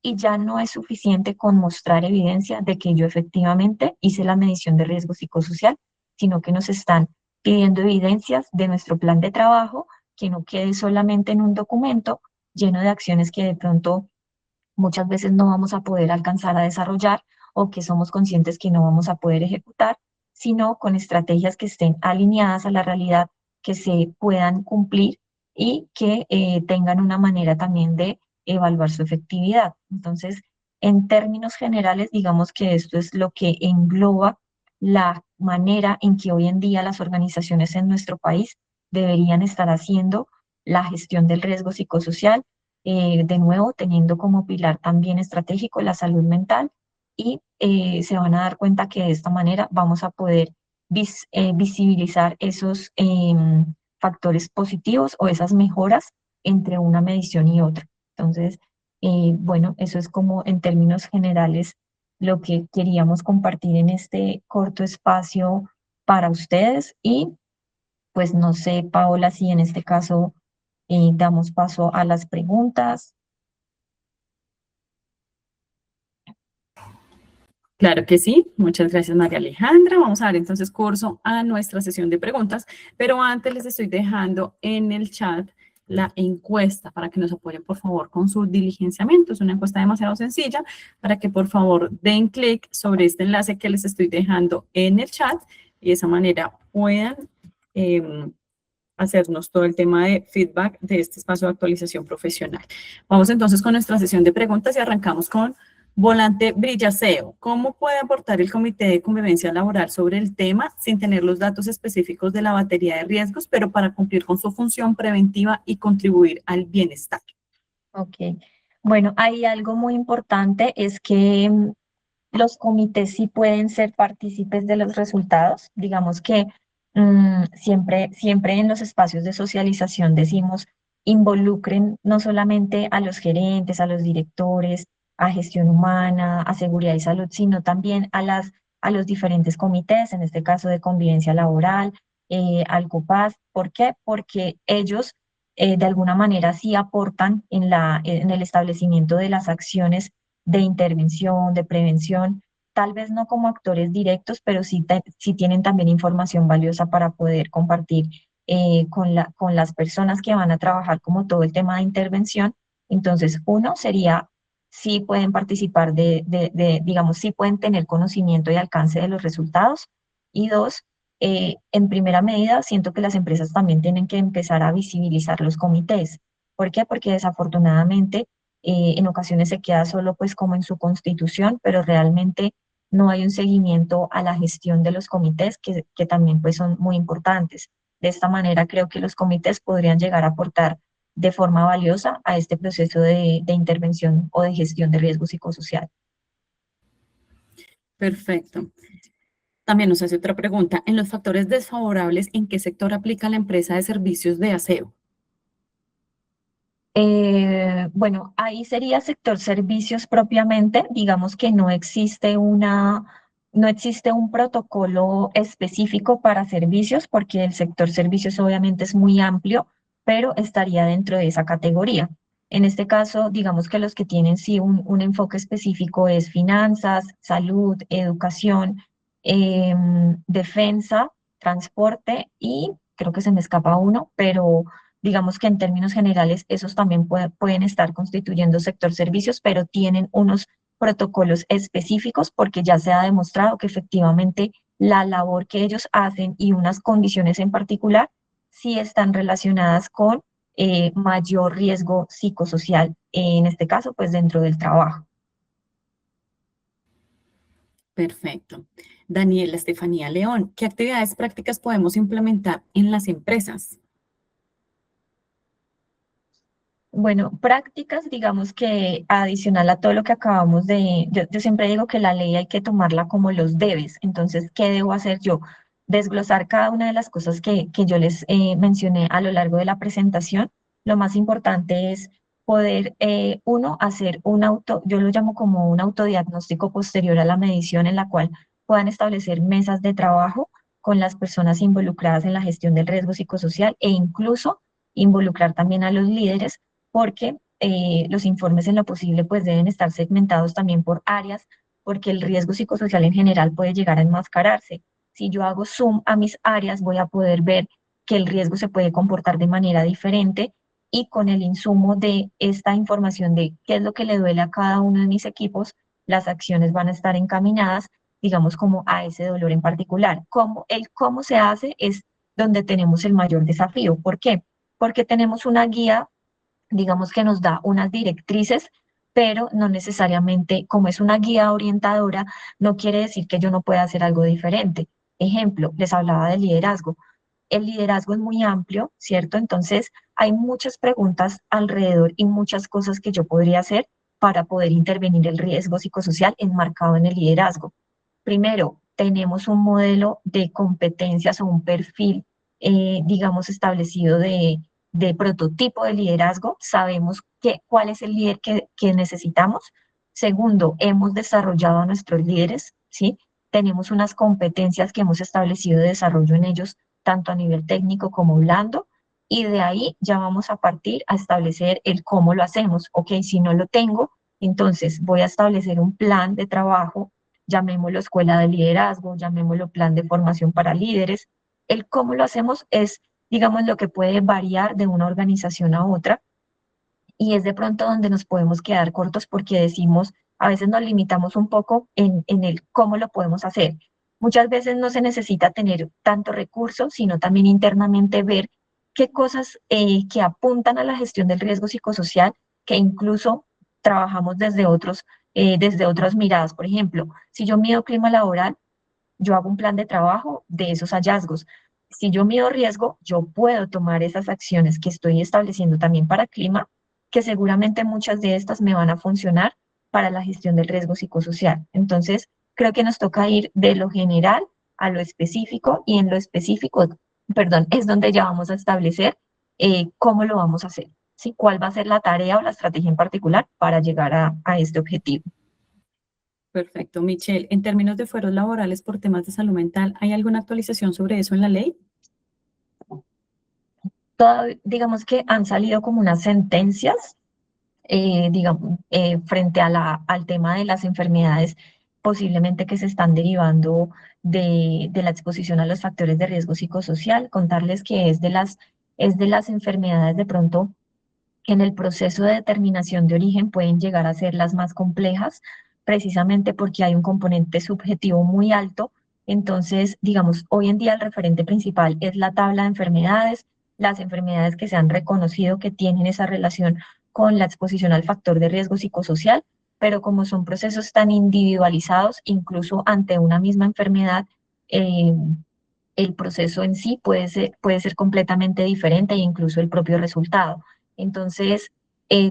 y ya no es suficiente con mostrar evidencia de que yo efectivamente hice la medición de riesgo psicosocial, sino que nos están pidiendo evidencias de nuestro plan de trabajo, que no quede solamente en un documento lleno de acciones que de pronto muchas veces no vamos a poder alcanzar a desarrollar o que somos conscientes que no vamos a poder ejecutar, sino con estrategias que estén alineadas a la realidad, que se puedan cumplir y que tengan una manera también de evaluar su efectividad. Entonces, en términos generales, digamos que esto es lo que engloba la manera en que hoy en día las organizaciones en nuestro país deberían estar haciendo la gestión del riesgo psicosocial, de nuevo teniendo como pilar también estratégico la salud mental, y se van a dar cuenta que de esta manera vamos a poder visibilizar esos factores positivos o esas mejoras entre una medición y otra. Entonces, bueno, eso es como en términos generales lo que queríamos compartir en este corto espacio para ustedes. Y pues no sé, Paola, si en este caso damos paso a las preguntas. Claro que sí, muchas gracias María Alejandra. Vamos a dar entonces curso a nuestra sesión de preguntas, pero antes les estoy dejando en el chat la encuesta para que nos apoyen por favor con su diligenciamiento. Es una encuesta demasiado sencilla para que por favor den clic sobre este enlace que les estoy dejando en el chat y de esa manera puedan hacernos todo el tema de feedback de este espacio de actualización profesional. Vamos entonces con nuestra sesión de preguntas y arrancamos con Volante Brillaceo. ¿Cómo puede aportar el Comité de Convivencia Laboral sobre el tema sin tener los datos específicos de la batería de riesgos, pero para cumplir con su función preventiva y contribuir al bienestar? Ok, bueno, hay algo muy importante, es que los comités sí pueden ser partícipes de los resultados. Digamos que siempre en los espacios de socialización decimos, involucren no solamente a los gerentes, a los directores, a gestión humana, a seguridad y salud, sino también a los diferentes comités, en este caso de convivencia laboral, al COPAS. ¿Por qué? Porque ellos de alguna manera sí aportan en el establecimiento de las acciones de intervención, de prevención, tal vez no como actores directos, pero sí, sí tienen también información valiosa para poder compartir con las personas que van a trabajar como todo el tema de intervención. Entonces, uno sería, sí pueden participar digamos, sí pueden tener conocimiento y alcance de los resultados. Y dos, en primera medida, siento que las empresas también tienen que empezar a visibilizar los comités. ¿Por qué? Porque desafortunadamente en ocasiones se queda solo pues como en su constitución, pero realmente no hay un seguimiento a la gestión de los comités que también pues son muy importantes. De esta manera creo que los comités podrían llegar a aportar de forma valiosa a este proceso de intervención o de gestión de riesgo psicosocial. Perfecto. También nos hace otra pregunta. En los factores desfavorables, ¿en qué sector aplica la empresa de servicios de aseo? Bueno, ahí sería sector servicios propiamente. Digamos que no existe un protocolo específico para servicios, porque el sector servicios obviamente es muy amplio, pero estaría dentro de esa categoría. En este caso, digamos que los que tienen sí un enfoque específico es finanzas, salud, educación, defensa, transporte y creo que se me escapa uno, pero digamos que en términos generales esos también pueden estar constituyendo sector servicios, pero tienen unos protocolos específicos porque ya se ha demostrado que efectivamente la labor que ellos hacen y unas condiciones en particular sí están relacionadas con mayor riesgo psicosocial, en este caso, pues dentro del trabajo. Perfecto. Daniela Estefanía León, ¿qué actividades prácticas podemos implementar en las empresas? Bueno, prácticas, digamos que adicional a todo lo que acabamos yo siempre digo que la ley hay que tomarla como los debes. Entonces, ¿qué debo hacer yo? Desglosar cada una de las cosas que yo les mencioné a lo largo de la presentación. Lo más importante es poder, uno, hacer yo lo llamo como un autodiagnóstico posterior a la medición en la cual puedan establecer mesas de trabajo con las personas involucradas en la gestión del riesgo psicosocial e incluso involucrar también a los líderes porque los informes en lo posible pues deben estar segmentados también por áreas, porque el riesgo psicosocial en general puede llegar a enmascararse. Si yo hago zoom a mis áreas, voy a poder ver que el riesgo se puede comportar de manera diferente y con el insumo de esta información de qué es lo que le duele a cada uno de mis equipos, las acciones van a estar encaminadas, digamos, como a ese dolor en particular. Cómo se hace es donde tenemos el mayor desafío. ¿Por qué? Porque tenemos una guía, digamos que nos da unas directrices, pero no necesariamente, como es una guía orientadora, no quiere decir que yo no pueda hacer algo diferente. Ejemplo, les hablaba del liderazgo. El liderazgo es muy amplio, ¿cierto? Entonces, hay muchas preguntas alrededor y muchas cosas que yo podría hacer para poder intervenir el riesgo psicosocial enmarcado en el liderazgo. Primero, tenemos un modelo de competencias o un perfil, digamos, establecido de prototipo de liderazgo. Sabemos cuál es el líder que necesitamos. Segundo, hemos desarrollado a nuestros líderes, ¿sí? Tenemos unas competencias que hemos establecido de desarrollo en ellos, tanto a nivel técnico como blando. Y de ahí ya vamos a partir a establecer el cómo lo hacemos. Ok, si no lo tengo, entonces voy a establecer un plan de trabajo, llamémoslo escuela de liderazgo, llamémoslo plan de formación para líderes. El cómo lo hacemos es, digamos, lo que puede variar de una organización a otra y es de pronto donde nos podemos quedar cortos porque decimos, a veces nos limitamos un poco en el cómo lo podemos hacer. Muchas veces no se necesita tener tanto recurso, sino también internamente ver qué cosas que apuntan a la gestión del riesgo psicosocial, que incluso trabajamos desde otras miradas. Por ejemplo, si yo mido clima laboral, yo hago un plan de trabajo de esos hallazgos. Si yo mido riesgo, yo puedo tomar esas acciones que estoy estableciendo también para clima, que seguramente muchas de estas me van a funcionar para la gestión del riesgo psicosocial. Entonces, creo que nos toca ir de lo general a lo específico y en lo específico, perdón, es donde ya vamos a establecer cómo lo vamos a hacer, ¿sí? ¿Cuál va a ser la tarea o la estrategia en particular para llegar a este objetivo? Perfecto, Michelle. En términos de fueros laborales por temas de salud mental, ¿hay alguna actualización sobre eso en la ley? digamos que han salido como unas sentencias, digamos, frente a al tema de las enfermedades posiblemente que se están derivando de la exposición a los factores de riesgo psicosocial. Contarles que es de las enfermedades de pronto que en el proceso de determinación de origen pueden llegar a ser las más complejas, precisamente porque hay un componente subjetivo muy alto. Entonces, digamos, hoy en día el referente principal es la tabla de enfermedades, las enfermedades que se han reconocido que tienen esa relación con la exposición al factor de riesgo psicosocial, pero como son procesos tan individualizados, incluso ante una misma enfermedad, eh, el proceso en sí puede ser completamente diferente e incluso el propio resultado. Entonces,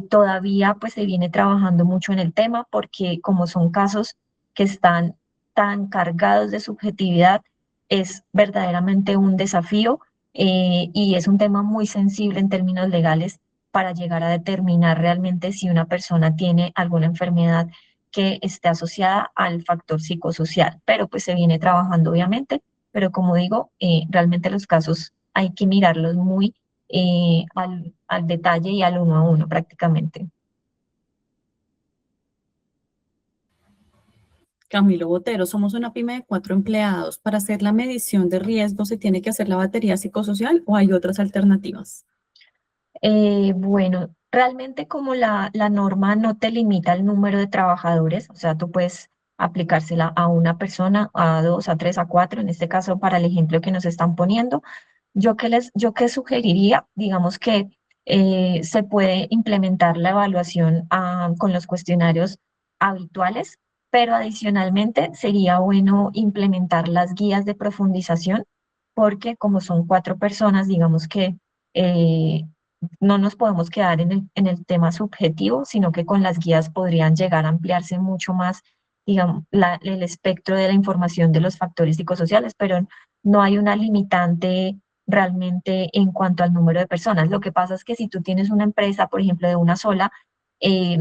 todavía pues se viene trabajando mucho en el tema porque como son casos que están tan cargados de subjetividad, es verdaderamente un desafío, y es un tema muy sensible en términos legales para llegar a determinar realmente si una persona tiene alguna enfermedad que esté asociada al factor psicosocial. Pero pues se viene trabajando obviamente, pero como digo, realmente los casos hay que mirarlos muy al detalle y al uno a uno prácticamente. Camilo Botero, somos una pyme de 4 empleados. Para hacer la medición de riesgo, ¿se tiene que hacer la batería psicosocial o hay otras alternativas? Bueno, realmente como la norma no te limita el número de trabajadores, o sea, tú puedes aplicársela a una persona, a dos, a tres, a cuatro, en este caso para el ejemplo que nos están poniendo. Yo qué sugeriría, digamos que se puede implementar la evaluación con los cuestionarios habituales, pero adicionalmente sería bueno implementar las guías de profundización, porque como son cuatro personas, digamos que eh, no nos podemos quedar en el tema subjetivo, sino que con las guías podrían llegar a ampliarse mucho más, digamos, el espectro de la información de los factores psicosociales, pero no hay una limitante realmente en cuanto al número de personas. Lo que pasa es que si tú tienes una empresa, por ejemplo, de una sola, eh,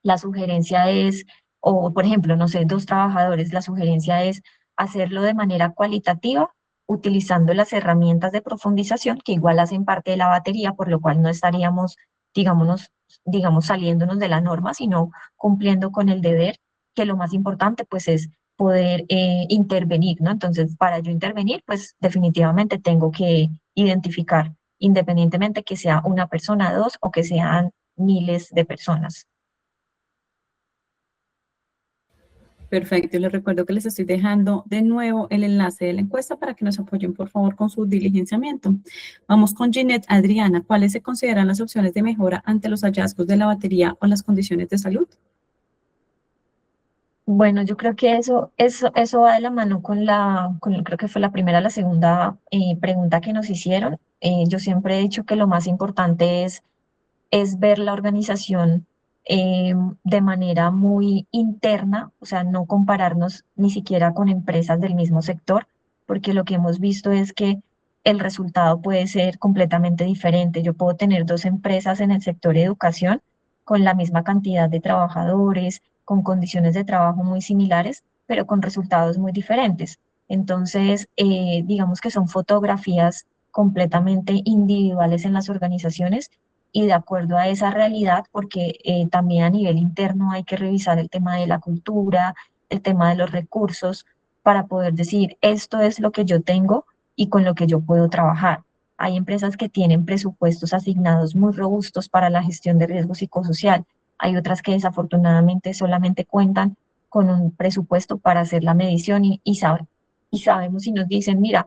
la sugerencia es, o por ejemplo, no sé, dos trabajadores, la sugerencia es hacerlo de manera cualitativa utilizando las herramientas de profundización que igual hacen parte de la batería, por lo cual no estaríamos, digámonos, digamos, saliéndonos de la norma, sino cumpliendo con el deber, que lo más importante pues es poder intervenir, ¿no? Entonces, para yo intervenir, pues definitivamente tengo que identificar, independientemente que sea una persona, dos o que sean miles de personas. Perfecto, les recuerdo que les estoy dejando de nuevo el enlace de la encuesta para que nos apoyen, por favor, con su diligenciamiento. Vamos con Ginette Adriana. ¿Cuáles se consideran las opciones de mejora ante los hallazgos de la batería o las condiciones de salud? Bueno, yo creo que eso va de la mano con creo que fue la primera, la segunda pregunta que nos hicieron. Yo siempre he dicho que lo más importante es ver la organización de manera muy interna, o sea, no compararnos ni siquiera con empresas del mismo sector, porque lo que hemos visto es que el resultado puede ser completamente diferente. Yo puedo tener dos empresas en el sector educación con la misma cantidad de trabajadores, con condiciones de trabajo muy similares, pero con resultados muy diferentes. Entonces, digamos que son fotografías completamente individuales en las organizaciones y de acuerdo a esa realidad, porque también a nivel interno hay que revisar el tema de la cultura, el tema de los recursos, para poder decir, esto es lo que yo tengo y con lo que yo puedo trabajar. Hay empresas que tienen presupuestos asignados muy robustos para la gestión de riesgo psicosocial. Hay otras que desafortunadamente solamente cuentan con un presupuesto para hacer la medición y sabemos y nos dicen, mira,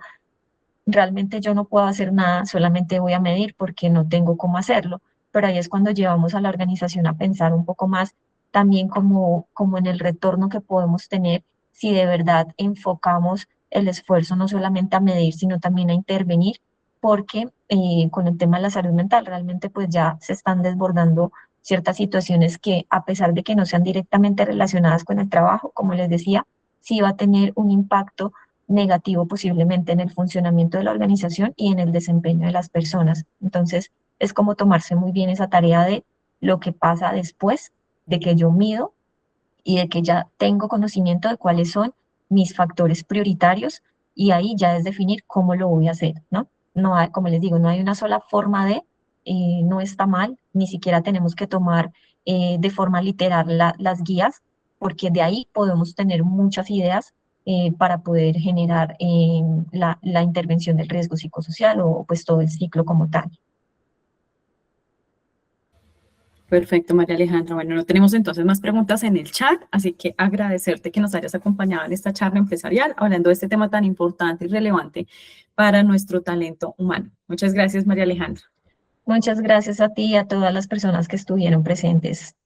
realmente yo no puedo hacer nada, solamente voy a medir porque no tengo cómo hacerlo. Pero ahí es cuando llevamos a la organización a pensar un poco más también como en el retorno que podemos tener si de verdad enfocamos el esfuerzo no solamente a medir, sino también a intervenir, porque con el tema de la salud mental realmente pues ya se están desbordando ciertas situaciones que a pesar de que no sean directamente relacionadas con el trabajo, como les decía, sí va a tener un impacto negativo posiblemente en el funcionamiento de la organización y en el desempeño de las personas. Entonces, es como tomarse muy bien esa tarea de lo que pasa después de que yo mido y de que ya tengo conocimiento de cuáles son mis factores prioritarios y ahí ya es definir cómo lo voy a hacer, ¿no? no hay, como les digo, no hay una sola forma de, no está mal, ni siquiera tenemos que tomar de forma literal las guías, porque de ahí podemos tener muchas ideas para poder generar la intervención del riesgo psicosocial o pues todo el ciclo como tal. Perfecto, María Alejandra. Bueno, no tenemos entonces más preguntas en el chat, así que agradecerte que nos hayas acompañado en esta charla empresarial hablando de este tema tan importante y relevante para nuestro talento humano. Muchas gracias, María Alejandra. Muchas gracias a ti y a todas las personas que estuvieron presentes.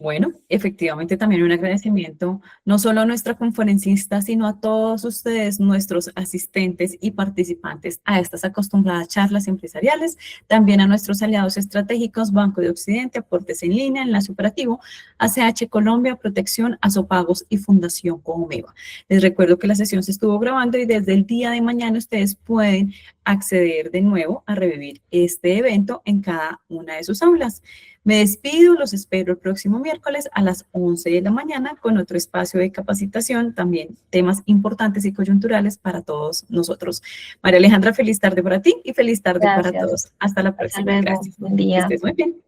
Bueno, efectivamente también un agradecimiento no solo a nuestra conferencista, sino a todos ustedes, nuestros asistentes y participantes a estas acostumbradas charlas empresariales, también a nuestros aliados estratégicos, Banco de Occidente, Aportes en Línea, Enlace Operativo, ACH Colombia, Protección, Azopagos y Fundación Comeva. Les recuerdo que la sesión se estuvo grabando y desde el día de mañana ustedes pueden acceder de nuevo a revivir este evento en cada una de sus aulas. Me despido, los espero el próximo miércoles a las 11 de la mañana con otro espacio de capacitación, también temas importantes y coyunturales para todos nosotros. María Alejandra, feliz tarde para ti y feliz tarde para Gracias. todos. Hasta la Hasta próxima. luego. Gracias. Buen Que día. estés muy bien.